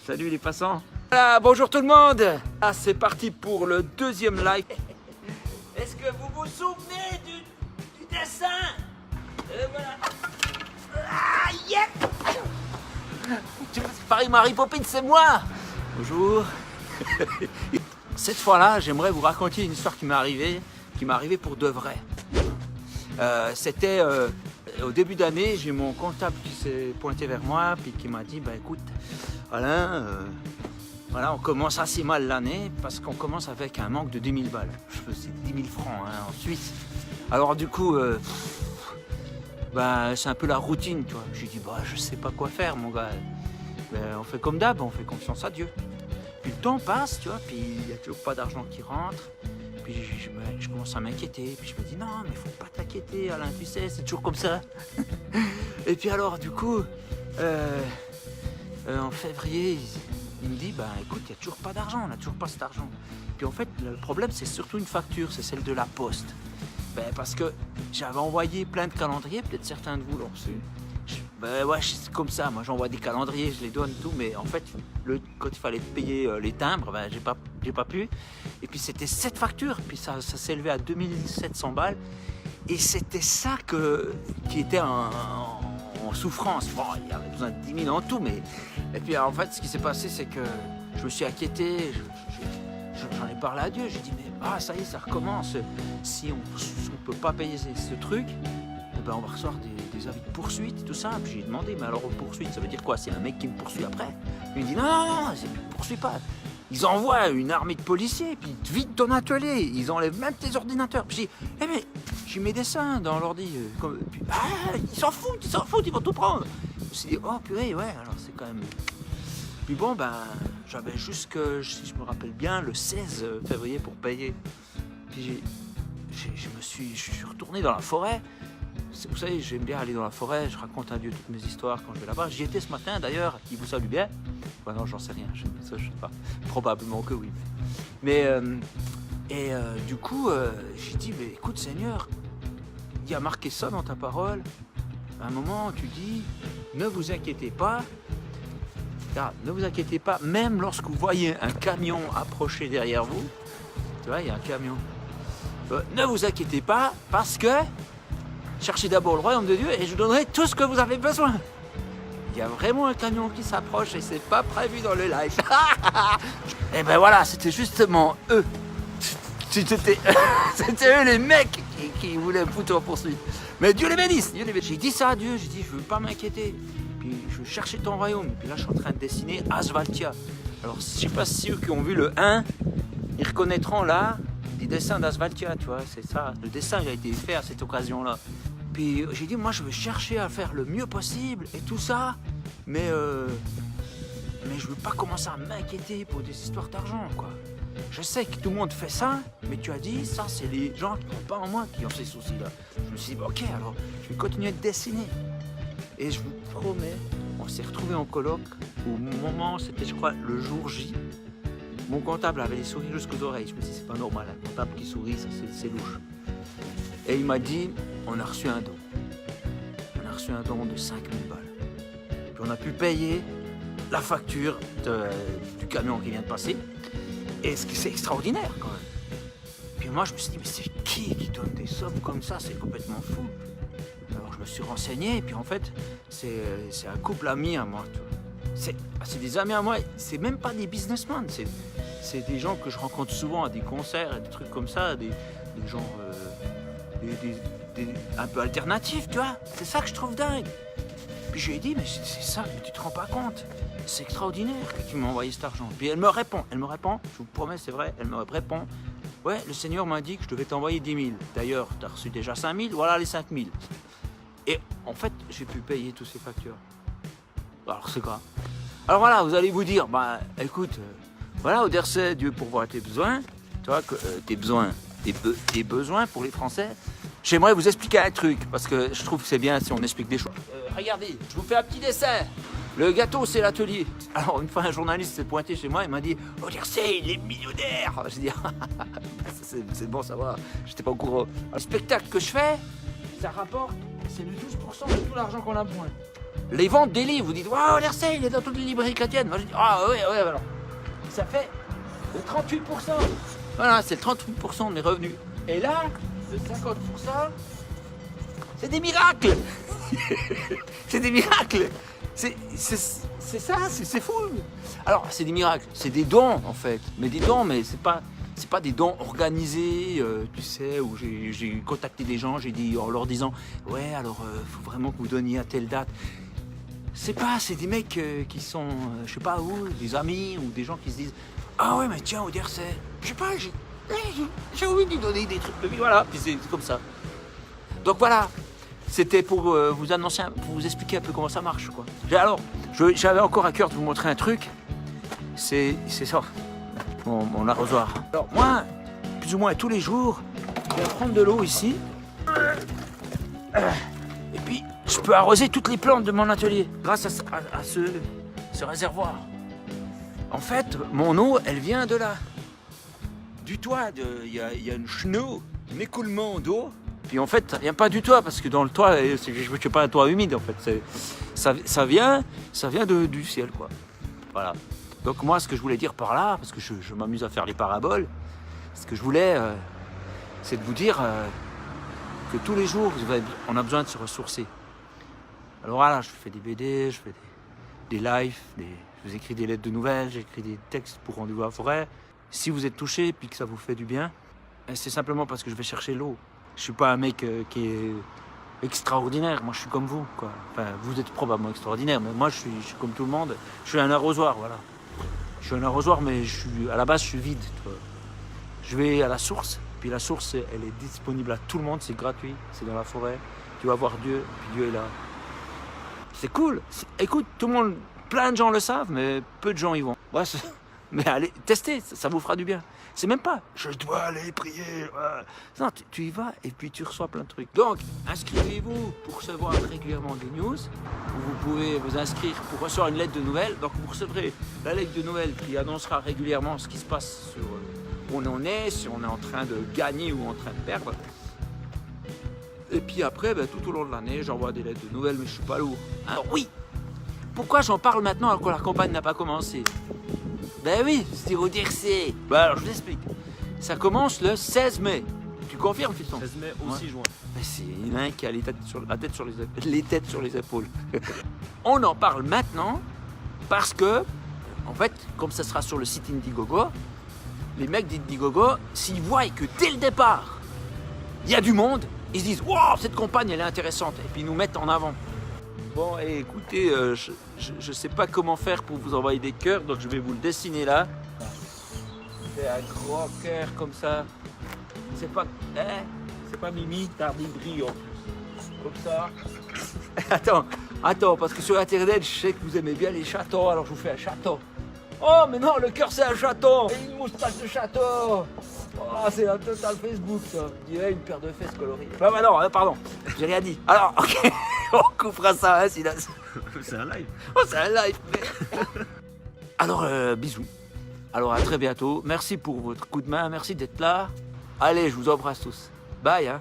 Salut les passants. Voilà, bonjour tout le monde. Ah, c'est parti pour le deuxième live. Est-ce que vous vous souvenez du dessin? Voilà. Ah, yeah. Paris Mary Poppins, c'est moi. Bonjour. Cette fois-là, j'aimerais vous raconter une histoire qui m'est arrivée pour de vrai. C'était au début d'année, j'ai mon comptable qui s'est pointé vers moi puis qui m'a dit bah écoute Alain, voilà, on commence assez mal l'année parce qu'on commence avec un manque de 10 000 balles. C'est 10 000 francs hein, en Suisse. Alors du coup, bah, c'est un peu la routine, tu vois. J'ai dit bah je sais pas quoi faire mon gars. Ben, on fait comme d'hab, on fait confiance à Dieu. Puis le temps passe, tu vois, puis il n'y a toujours pas d'argent qui rentre. Puis je commence à m'inquiéter, puis je me dis non mais faut pas t'inquiéter Alain, tu sais, c'est toujours comme ça. Et puis alors du coup, en février, il me dit bah écoute, il n'y a toujours pas d'argent, on n'a toujours pas cet argent. Puis en fait le problème c'est surtout une facture, c'est celle de la poste. Ben, parce que j'avais envoyé plein de calendriers, peut-être certains de vous l'ont reçu. Ben ouais, c'est comme ça, moi j'envoie des calendriers, je les donne tout, mais en fait, quand il fallait payer les timbres, ben, j'ai pas pu. Et puis c'était 7 factures, puis ça s'élevait à 2700 balles. Et c'était ça qui était en souffrance. Bon, il y avait besoin de 10 000 en tout, mais... Et puis en fait, ce qui s'est passé, c'est que je me suis inquiété, j'en ai parlé à Dieu, j'ai dit, mais ça y est, ça recommence. Si on peut pas payer ce truc, ben on va recevoir des avis de poursuite, tout ça. Puis j'ai demandé, mais alors poursuite, ça veut dire quoi? C'est un mec qui me poursuit après? Il me dit, non, ne poursuit pas. Ils envoient une armée de policiers, puis vite ton atelier, ils enlèvent même tes ordinateurs. Puis j'ai dit, mais j'ai mes dessins dans l'ordi. Ils s'en foutent, ils vont tout prendre. Je me suis dit, oh purée, ouais, alors c'est quand même... Puis bon, ben, j'avais jusque, si je me rappelle bien, le 16 février pour payer. Puis je suis retourné dans la forêt. Vous savez, j'aime bien aller dans la forêt, je raconte à Dieu toutes mes histoires quand je vais là-bas. J'y étais ce matin d'ailleurs, il vous salue bien. Bah non, j'en sais rien, je sais pas. Probablement que oui. Mais du coup, j'ai dit, mais écoute Seigneur, il y a marqué ça dans ta parole. À un moment, tu dis, ne vous inquiétez pas. Car, ne vous inquiétez pas, même lorsque vous voyez un camion approcher derrière vous, tu vois, il y a un camion. Ne vous inquiétez pas, parce que cherchez d'abord le royaume de Dieu et je vous donnerai tout ce que vous avez besoin. Il y a vraiment un camion qui s'approche et c'est pas prévu dans le live. Et ben voilà, c'était justement eux. C'était eux les mecs qui voulaient me foutre en poursuite. Mais Dieu les bénisse. J'ai dit ça à Dieu, j'ai dit je veux pas m'inquiéter. Puis je veux chercher ton royaume. Et puis là je suis en train de dessiner Asvaltia. Alors je sais pas si ceux qui ont vu le 1, ils reconnaîtront là des dessins d'Asvaltia, tu vois, c'est ça. Le dessin il a été fait à cette occasion-là. Puis j'ai dit, moi je veux chercher à faire le mieux possible et tout ça, mais je veux pas commencer à m'inquiéter pour des histoires d'argent, quoi. Je sais que tout le monde fait ça, mais tu as dit, ça c'est les gens qui n'ont pas en moi qui ont ces soucis-là. Je me suis dit, ok, alors je vais continuer de dessiner. Et je vous promets, on s'est retrouvés en colloque au moment, c'était je crois le jour J. Mon comptable avait les sourires jusqu'aux oreilles. Je me suis dit, c'est pas normal, un comptable qui sourit, ça c'est louche. Et il m'a dit, on a reçu un don. On a reçu un don de 5 000 balles. Puis on a pu payer la facture du camion qui vient de passer. Et c'est extraordinaire quand même. Puis moi je me suis dit, mais c'est qui donne des sommes comme ça? C'est complètement fou. Alors je me suis renseigné, et puis en fait, c'est un couple ami à moi. C'est des amis à moi, c'est même pas des businessmen, c'est des gens que je rencontre souvent à des concerts et des trucs comme ça, des gens un peu alternatifs, tu vois. C'est ça que je trouve dingue. Puis je lui ai dit, mais c'est ça, mais tu te rends pas compte. C'est extraordinaire que tu m'as envoyé cet argent. Puis elle me répond, je vous promets, c'est vrai, elle me répond, ouais, le Seigneur m'a dit que je devais t'envoyer 10 000. D'ailleurs, tu as reçu déjà 5 000, voilà les 5 000. Et en fait, j'ai pu payer toutes ces factures. Alors c'est grave. Alors voilà, vous allez vous dire, bah écoute, voilà, Oderse, Dieu pourvoit tes besoins, tu vois, tes besoins pour les Français. J'aimerais vous expliquer un truc, parce que je trouve que c'est bien si on explique des choses. Regardez, je vous fais un petit dessin. Le gâteau, c'est l'atelier. Alors une fois, un journaliste s'est pointé chez moi, il m'a dit, Oderse, il est millionnaire. Je dis, c'est bon, ça va, j'étais pas au courant. Le spectacle que je fais, ça rapporte, c'est le 12% de tout l'argent qu'on a besoin. les ventes des livres, vous dites, waouh, Odersey, il est dans toutes les librairies chrétiennes. Moi, je dis, ah ouais, alors. Ça fait le 38%. Voilà, c'est le 38% de mes revenus. Et là, le 50%, c'est des miracles. C'est des miracles. C'est ça, c'est fou. Alors, c'est des miracles, c'est des dons en fait. Mais des dons, mais c'est pas des dons organisés, tu sais, où j'ai contacté des gens, j'ai dit en leur disant, ouais, alors, faut vraiment que vous donniez à telle date. C'est des mecs qui sont, je sais pas où, des amis ou des gens qui se disent, ah ouais, mais tiens, Odersey, je sais pas, j'ai envie de lui donner des trucs de vie, voilà, puis c'est comme ça. Donc voilà. C'était pour vous annoncer, pour vous expliquer un peu comment ça marche, quoi. Alors, j'avais encore à cœur de vous montrer un truc. C'est ça, mon arrosoir. Alors moi, plus ou moins tous les jours, je vais prendre de l'eau ici. Et puis, je peux arroser toutes les plantes de mon atelier grâce à ce réservoir. En fait, mon eau, elle vient de là. Du toit, il y a une chenille, un écoulement d'eau. Puis en fait, ça vient pas du toit, parce que dans le toit, c'est pas un toit humide en fait. Ça vient du ciel, quoi. Voilà. Donc moi, ce que je voulais dire par là, parce que je m'amuse à faire les paraboles, ce que je voulais, c'est de vous dire que tous les jours, on a besoin de se ressourcer. Alors voilà, je fais des BD, je fais des lives, je vous écris des lettres de nouvelles, j'écris des textes pour Rendez-vous à la forêt. Si vous êtes touché et puis que ça vous fait du bien, c'est simplement parce que je vais chercher l'eau. Je suis pas un mec qui est extraordinaire, moi je suis comme vous, quoi. Enfin, vous êtes probablement extraordinaire, mais moi je suis comme tout le monde. Je suis un arrosoir, voilà. Je suis un arrosoir, mais à la base je suis vide. Tu vois. Je vais à la source, puis la source elle est disponible à tout le monde, c'est gratuit, c'est dans la forêt. Tu vas voir Dieu, puis Dieu est là. C'est cool. Écoute, tout le monde, plein de gens le savent, mais peu de gens y vont. Ouais, mais allez, testez, ça vous fera du bien. C'est même pas, je dois aller prier. Non, tu y vas et puis tu reçois plein de trucs. Donc, inscrivez-vous pour recevoir régulièrement des news. Vous pouvez vous inscrire pour recevoir une lettre de nouvelles. Donc, vous recevrez la lettre de nouvelles qui annoncera régulièrement ce qui se passe sur où on en est, si on est en train de gagner ou en train de perdre. Et puis après, tout au long de l'année, j'envoie des lettres de nouvelles, mais je suis pas lourd. Alors oui, pourquoi j'en parle maintenant alors que la campagne n'a pas commencé ? Ben oui, c'est Odersey. Alors je vous explique. Ça commence le 16 mai. Tu confirmes, fiston ? 16 mai au 6 juin. Mais c'est l'un qui a les têtes sur les épaules. On en parle maintenant parce que, en fait, comme ça sera sur le site Indiegogo, les mecs d'Indiegogo, s'ils voient que dès le départ, il y a du monde, ils se disent « Wow, cette campagne, elle est intéressante » et puis ils nous mettent en avant. Bon, et écoutez, je sais pas comment faire pour vous envoyer des cœurs, donc je vais vous le dessiner là. C'est un gros cœur comme ça. C'est pas Mimi, Tardibri en plus. Comme ça. Attends, parce que sur internet, je sais que vous aimez bien les chatons, alors je vous fais un chaton. Oh, mais non, le cœur c'est un chaton. Et une moustache de chaton. Oh, c'est un total Facebook ça. Je dirais une paire de fesses colorées. Bah non, pardon, j'ai rien dit. Alors, ok, on coupera ça, hein, sinon. C'est un live. Oh, c'est un live, mais... Alors, bisous. Alors, à très bientôt. Merci pour votre coup de main, merci d'être là. Allez, je vous embrasse tous. Bye, hein.